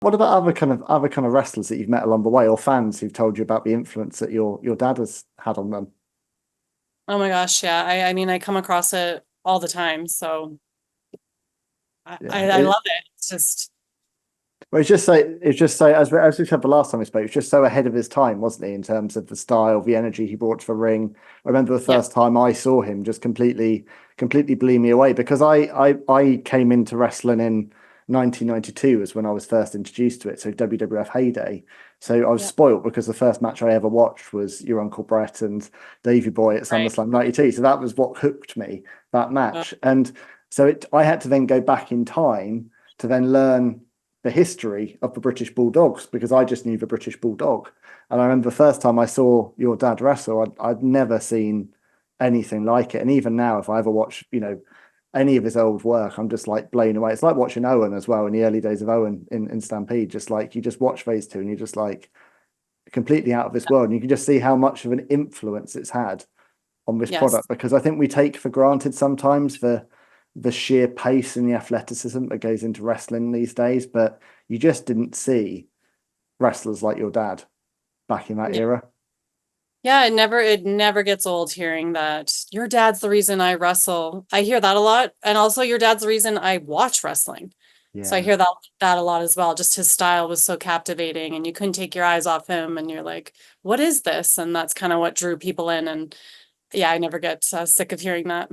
What about other kind of wrestlers that you've met along the way, or fans who've told you about the influence that your dad has had on them? Oh my gosh, yeah. I mean, I come across it all the time, so Yeah, I love it. It's just well, it's just so as we said the last time we spoke, it's just so ahead of his time, wasn't he, in terms of the style, the energy he brought to the ring. I remember the yeah, first time I saw him just completely blew me away because I came into wrestling in 1992 was when I was first introduced to it, so WWF heyday. So I was yeah, spoilt because the first match I ever watched was your Uncle Brett and Davey Boy at right. SummerSlam '92. So that was what hooked me, that Uh, match. And so I had to then go back in time to then learn the history of the British Bulldogs because I just knew the British Bulldog. And I remember the first time I saw your dad wrestle, I'd never seen anything like it. And even now, if I ever watch, any of his old work, I'm just like blown away. It's like watching Owen as well in the early days of Owen in Stampede. Just like you just watch phase two and you're just like completely out of this world. And you can just see how much of an influence it's had on this yes. product because I think we take for granted sometimes the sheer pace and the athleticism that goes into wrestling these days, but you just didn't see wrestlers like your dad back in that Yeah. era. Yeah, it never gets old hearing that your dad's the reason I wrestle. I hear that a lot. And also your dad's the reason I watch wrestling. So I Yeah. hear that a lot as well. Just his style was so captivating and you couldn't take your eyes off him and you're like, what is this? And that's kind of what drew people in. And yeah, I never get sick of hearing that.